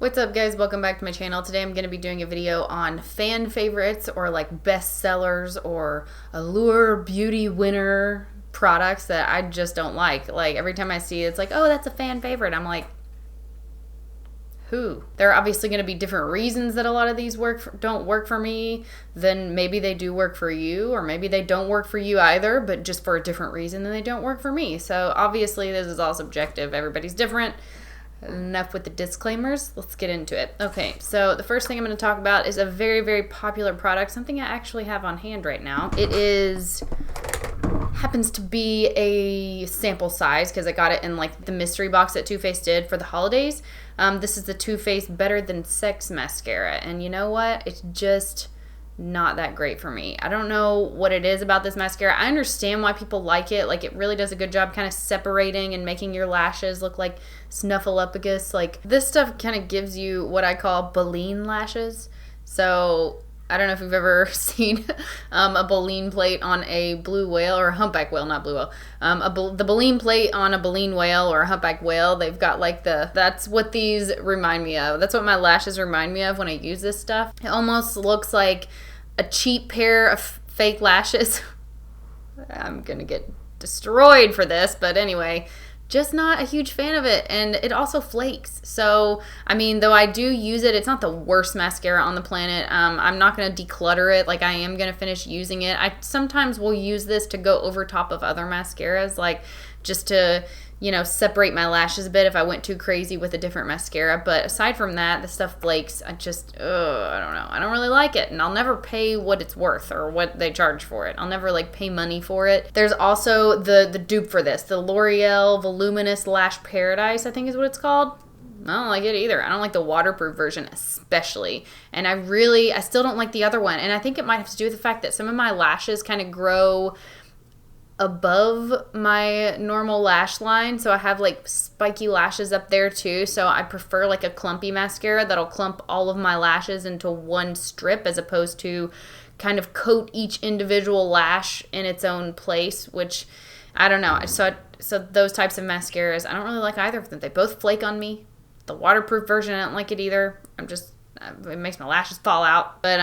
What's up guys, welcome back to my channel. Today I'm going to be doing a video on fan favorites or like best sellers or Allure beauty winner products that I just don't like. Like every time I see it, it's like, oh, that's a fan favorite. I'm like, who? There are obviously going to be different reasons that a lot of these don't work for me. Then maybe they do work for you, or maybe they don't work for you either, but just for a different reason than they don't work for me. So obviously this is all subjective. Everybody's different. Enough with the disclaimers. Let's get into it. Okay, so the first thing I'm going to talk about is a very, very popular product, something I actually have on hand right now. It happens to be a sample size because I got it in like the mystery box that Too Faced did for the holidays. This is the Too Faced Better Than Sex mascara, and you know what? It's just not that great for me. I don't know what it is about this mascara. I understand why people like it. Like, it really does a good job kind of separating and making your lashes look like snuffleupagus. Like, this stuff kind of gives you what I call baleen lashes. So I don't know if you've ever seen a baleen plate on a blue whale, or a humpback whale, not blue whale. The baleen plate on a baleen whale or a humpback whale, they've got like that's what these remind me of. That's what my lashes remind me of when I use this stuff. It almost looks like a cheap pair of fake lashes. I'm gonna get destroyed for this, but anyway, just not a huge fan of it. And it also flakes. So, I mean, though I do use it, it's not the worst mascara on the planet. I'm not going to declutter it. Like, I am going to finish using it. I sometimes will use this to go over top of other mascaras, like just to, you know, separate my lashes a bit if I went too crazy with a different mascara. But aside from that, the stuff flakes. I just, I don't know. I don't really like it. And I'll never pay what it's worth or what they charge for it. I'll never, like, pay money for it. There's also the dupe for this. The L'Oreal Voluminous Lash Paradise, I think is what it's called. I don't like it either. I don't like the waterproof version especially. And I still don't like the other one. And I think it might have to do with the fact that some of my lashes kind of grow above my normal lash line, so I have like spiky lashes up there too, so I prefer like a clumpy mascara that'll clump all of my lashes into one strip as opposed to kind of coat each individual lash in its own place, which I don't know. So those types of mascaras, I don't really like either of them. They both flake on me. The waterproof version, I don't like it either. It makes my lashes fall out. But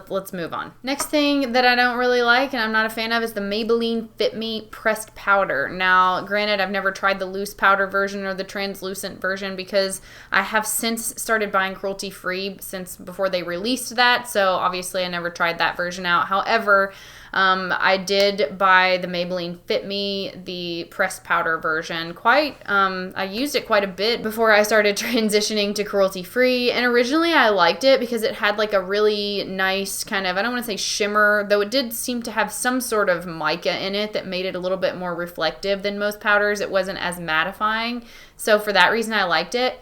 let's move on. Next thing that I don't really like and I'm not a fan of is the Maybelline Fit Me pressed powder. Now, granted, I've never tried the loose powder version or the translucent version because I have since started buying cruelty-free since before they released that. So obviously I never tried that version out. However, I did buy the Maybelline Fit Me, the pressed powder version. I used it quite a bit before I started transitioning to cruelty-free. And originally I liked it because it had like a really nice kind of, I don't want to say shimmer, though it did seem to have some sort of mica in it that made it a little bit more reflective than most powders. It wasn't as mattifying. So for that reason I liked it.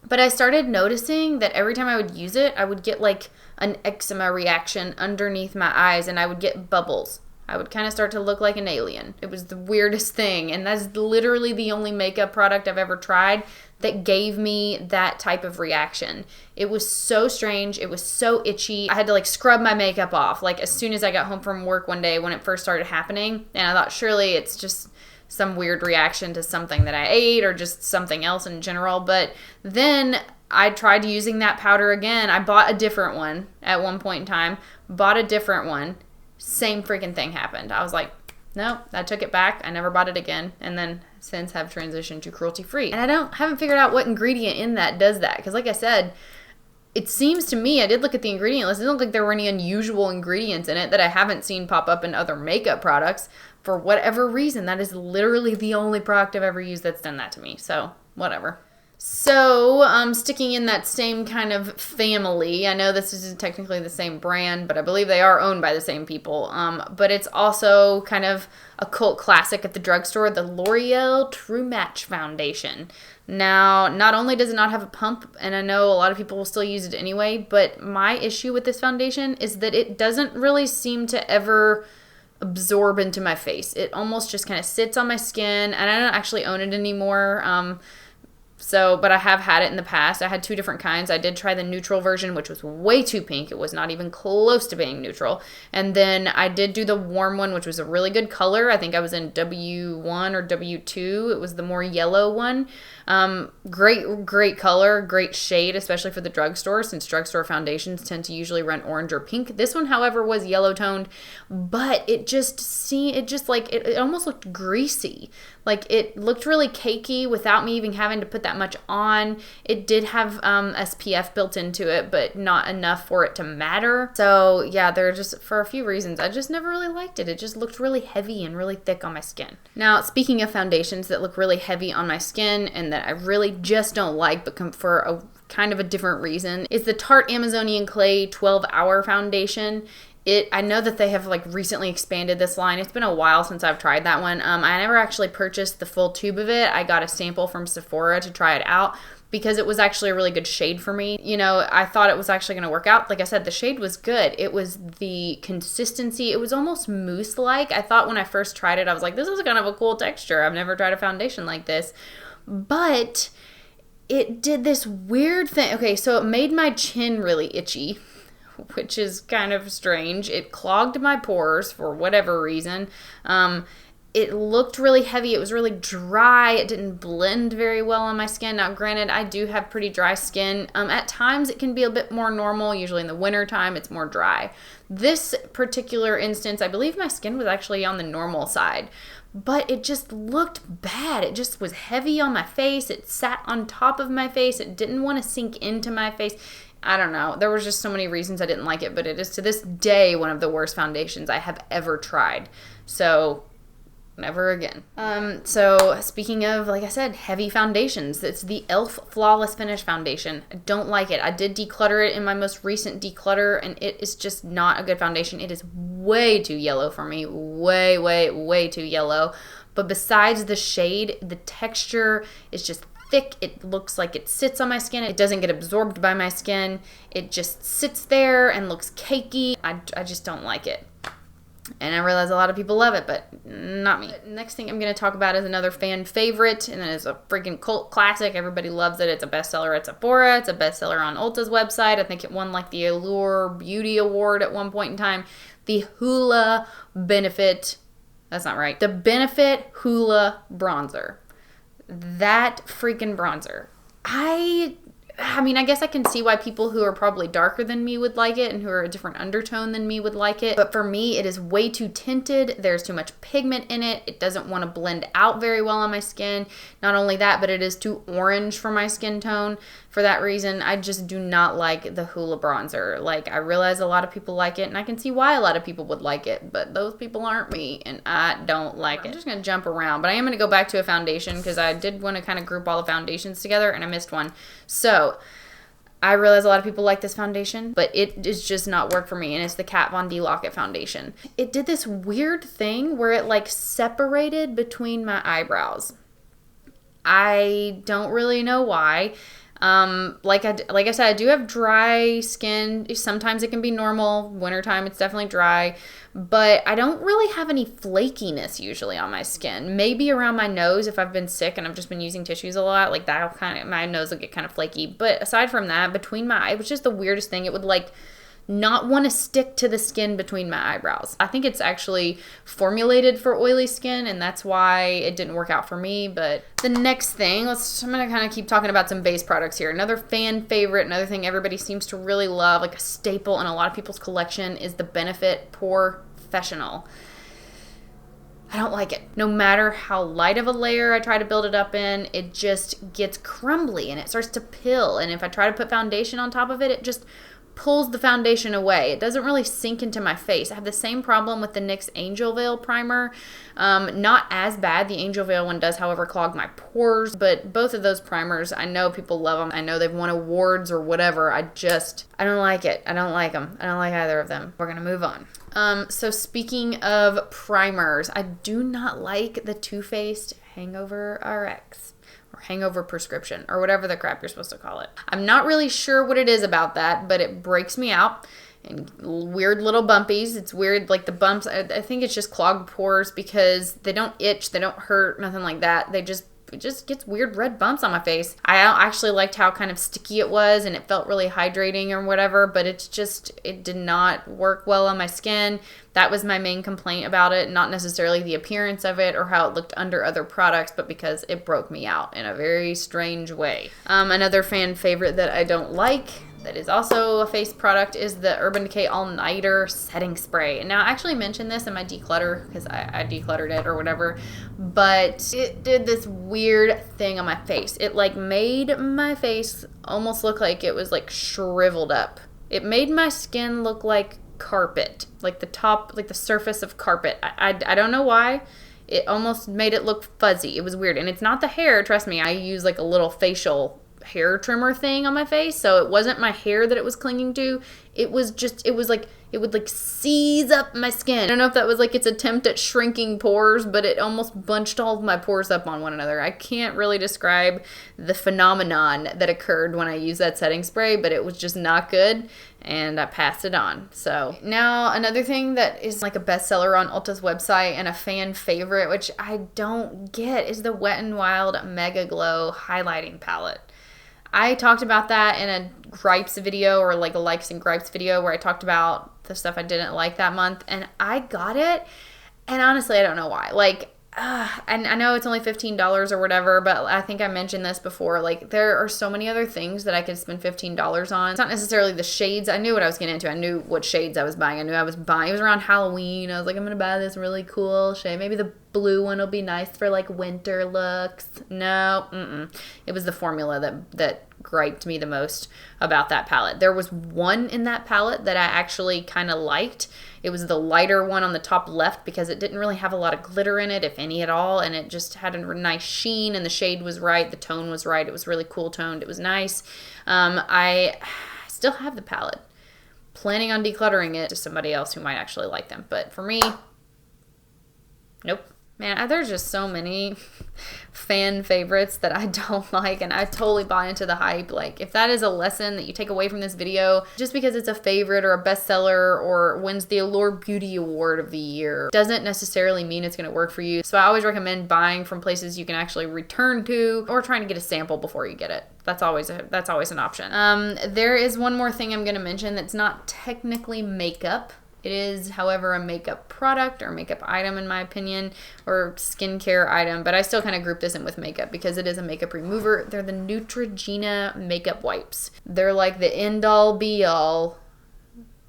But I started noticing that every time I would use it, I would get like an eczema reaction underneath my eyes and I would get bubbles. I would kind of start to look like an alien. It was the weirdest thing. And that's literally the only makeup product I've ever tried that gave me that type of reaction. It was so strange. It was so itchy. I had to like scrub my makeup off like as soon as I got home from work one day when it first started happening. And I thought surely it's just some weird reaction to something that I ate or just something else in general. But then I tried using that powder again. I bought a different one at one point in time, bought a different one. Same freaking thing happened. I was like, no, I took it back. I never bought it again. And then since have transitioned to cruelty-free. And I haven't figured out what ingredient in that does that. Because like I said, it seems to me, I did look at the ingredient list. It didn't look like there were any unusual ingredients in it that I haven't seen pop up in other makeup products. For whatever reason, that is literally the only product I've ever used that's done that to me. So, whatever. So, sticking in that same kind of family, I know this isn't technically the same brand, but I believe they are owned by the same people. But it's also kind of a cult classic at the drugstore, the L'Oreal True Match Foundation. Now, not only does it not have a pump, and I know a lot of people will still use it anyway, but my issue with this foundation is that it doesn't really seem to ever absorb into my face. It almost just kind of sits on my skin, and I don't actually own it anymore. So, but I have had it in the past. I had 2 different kinds. I did try the neutral version, which was way too pink. It was not even close to being neutral. And then I did do the warm one, which was a really good color. I think I was in W1 or W2. It was the more yellow one. Great color, great shade, especially for the drugstore, since drugstore foundations tend to usually run orange or pink. This one, however, was yellow toned, but it almost looked greasy. Like, it looked really cakey without me even having to put that much on. It did have SPF built into it, but not enough for it to matter. So yeah, for a few reasons, I just never really liked it. It just looked really heavy and really thick on my skin. Now, speaking of foundations that look really heavy on my skin and that I really just don't like, but for a kind of a different reason, is the Tarte Amazonian Clay 12-Hour Foundation. I know that they have like recently expanded this line. It's been a while since I've tried that one. I never actually purchased the full tube of it. I got a sample from Sephora to try it out because it was actually a really good shade for me. You know, I thought it was actually going to work out. Like I said, the shade was good. It was the consistency. It was almost mousse-like. I thought when I first tried it, I was like, this is kind of a cool texture. I've never tried a foundation like this. But it did this weird thing. Okay, so it made my chin really itchy, which is kind of strange. It clogged my pores for whatever reason. It looked really heavy. It was really dry. It didn't blend very well on my skin. Now, granted, I do have pretty dry skin. At times, it can be a bit more normal. Usually in the winter time, it's more dry. This particular instance, I believe my skin was actually on the normal side, but it just looked bad. It just was heavy on my face. It sat on top of my face. It didn't want to sink into my face. I don't know. There was just so many reasons I didn't like it, but it is to this day one of the worst foundations I have ever tried. So, never again. So speaking of, like I said, heavy foundations, it's the e.l.f. Flawless Finish Foundation. I don't like it. I did declutter it in my most recent declutter, and it is just not a good foundation. It is way too yellow for me. Way, way, way too yellow. But besides the shade, the texture is just thick. It looks like it sits on my skin. It doesn't get absorbed by my skin. It just sits there and looks cakey. I just don't like it. And I realize a lot of people love it, but not me. Next thing I'm going to talk about is another fan favorite, and it is a freaking cult classic. Everybody loves it. It's a bestseller at Sephora. It's a bestseller on Ulta's website. I think it won like the Allure Beauty Award at one point in time. The Hoola Benefit, that's not right, the Benefit Hoola Bronzer. That freaking bronzer. I mean, I guess I can see why people who are probably darker than me would like it and who are a different undertone than me would like it. But for me, it is way too tinted. There's too much pigment in it. It doesn't want to blend out very well on my skin. Not only that, but it is too orange for my skin tone. For that reason, I just do not like the Hoola bronzer. Like, I realize a lot of people like it, and I can see why a lot of people would like it, but those people aren't me, and I don't like it. I'm just going to jump around, but I am going to go back to a foundation because I did want to kind of group all the foundations together, and I missed one. So, I realize a lot of people like this foundation, but it is just not work for me, and it's the Kat Von D Lock-It foundation. It did this weird thing where it, like, separated between my eyebrows. I don't really know why. Like I said, I do have dry skin. Sometimes it can be normal. Wintertime, it's definitely dry. But I don't really have any flakiness usually on my skin. Maybe around my nose if I've been sick and I've just been using tissues a lot. Like that'll my nose will get kind of flaky. But aside from that, between my eyes, it was just the weirdest thing. It would like not want to stick to the skin between my eyebrows. I think it's actually formulated for oily skin, and that's why it didn't work out for me. But the next thing, I'm going to kind of keep talking about some base products here. Another fan favorite, another thing everybody seems to really love, like a staple in a lot of people's collection, is the Benefit Professional. I don't like it. No matter how light of a layer I try to build it up in, it just gets crumbly and it starts to pill. And if I try to put foundation on top of it, it just pulls the foundation away. It doesn't really sink into my face. I have the same problem with the NYX Angel Veil primer. Not as bad. The Angel Veil one does, however, clog my pores. But both of those primers, I know people love them. I know they've won awards or whatever. I don't like it. I don't like them. I don't like either of them. We're going to move on. So speaking of primers, I do not like the Too Faced Hangover RX. Hangover prescription, or whatever the crap you're supposed to call it. I'm not really sure what it is about that, but it breaks me out in weird little bumpies. It's weird, like the bumps, I think it's just clogged pores because they don't itch, they don't hurt, nothing like that. They just just gets weird red bumps on my face. I actually liked how kind of sticky it was and it felt really hydrating or whatever, but it did not work well on my skin. That was my main complaint about it, not necessarily the appearance of it or how it looked under other products, but because it broke me out in a very strange way. Another fan favorite that I don't like, that is also a face product, is the Urban Decay All Nighter Setting Spray. And now I actually mentioned this in my declutter because I decluttered it or whatever, but it did this weird thing on my face. It like made my face almost look like it was like shriveled up. It made my skin look like carpet, like the top, like the surface of carpet. I don't know why. It almost made it look fuzzy. It was weird. And it's not the hair, trust me. I use like a little facial hair trimmer thing on my face, so it wasn't my hair that it was clinging to. It was like it would like seize up my skin. I don't know if that was like its attempt at shrinking pores, but it almost bunched all of my pores up on one another. I can't really describe the phenomenon that occurred when I used that setting spray, but it was just not good, and I passed it on. So now another thing that is like a bestseller on Ulta's website and a fan favorite, which I don't get, is the Wet n Wild Mega Glow highlighting palette. I talked about that in a gripes video, or like a likes and gripes video, where I talked about the stuff I didn't like that month, and I got it, and honestly I don't know why. Like and I know it's only $15 or whatever, but I think I mentioned this before, like there are so many other things that I could spend $15 on. It's not necessarily the shades. I knew what I was getting into. I knew what shades I was buying. I knew I was buying, it was around Halloween. I was like, I'm gonna buy this really cool shade. Maybe the blue one will be nice for like winter looks. No, it was the formula that griped me the most about that palette. There was one in that palette that I actually kind of liked. It was the lighter one on the top left because it didn't really have a lot of glitter in it, if any at all, and it just had a nice sheen, and the shade was right, the tone was right. It was really cool toned. It was nice. I still have the palette. Planning on decluttering it to somebody else who might actually like them, but for me, nope. Man, there's just so many fan favorites that I don't like, and I totally buy into the hype. Like, if that is a lesson that you take away from this video, just because it's a favorite or a bestseller or wins the Allure Beauty Award of the year, doesn't necessarily mean it's going to work for you. So I always recommend buying from places you can actually return to, or trying to get a sample before you get it. That's always an option. There is one more thing I'm going to mention that's not technically makeup. It is, however, a makeup product or makeup item in my opinion, or skincare item, but I still kind of group this in with makeup because it is a makeup remover. They're the Neutrogena makeup wipes. They're like the end-all be-all,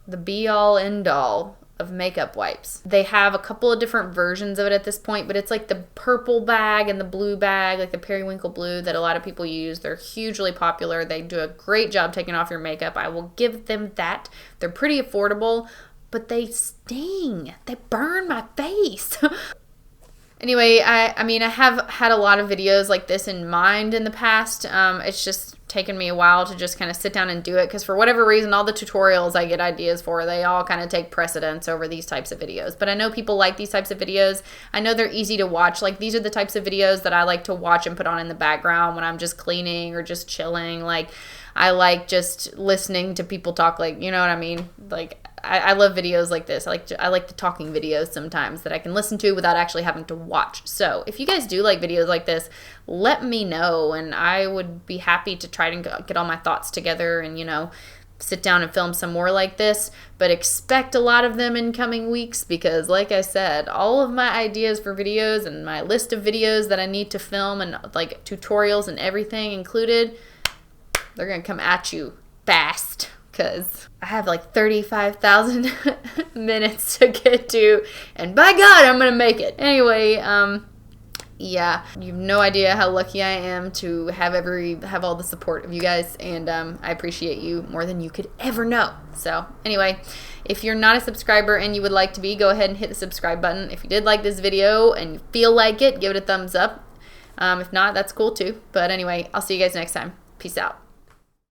the be-all end-all of makeup wipes. They have a couple of different versions of it at this point, but it's like the purple bag and the blue bag, like the periwinkle blue that a lot of people use. They're hugely popular. They do a great job taking off your makeup. I will give them that. They're pretty affordable, but they sting. They burn my face. Anyway, I mean, I have had a lot of videos like this in mind in the past. It's just taken me a while to just kind of sit down and do it because for whatever reason, all the tutorials I get ideas for, they all kind of take precedence over these types of videos. But I know people like these types of videos. I know they're easy to watch. Like, these are the types of videos that I like to watch and put on in the background when I'm just cleaning or just chilling. Like, I like just listening to people talk, like, you know what I mean? Like, I love videos like this. I like the talking videos sometimes that I can listen to without actually having to watch. So if you guys do like videos like this, let me know, and I would be happy to try to get all my thoughts together and, you know, sit down and film some more like this. But expect a lot of them in coming weeks because, like I said, all of my ideas for videos and my list of videos that I need to film and like tutorials and everything included, they're going to come at you fast. Because I have like 35,000 minutes to get to, and by God, I'm going to make it. Anyway, yeah, you have no idea how lucky I am to have all the support of you guys, and I appreciate you more than you could ever know. So anyway, if you're not a subscriber and you would like to be, go ahead and hit the subscribe button. If you did like this video and you feel like it, give it a thumbs up. If not, that's cool too. But anyway, I'll see you guys next time. Peace out.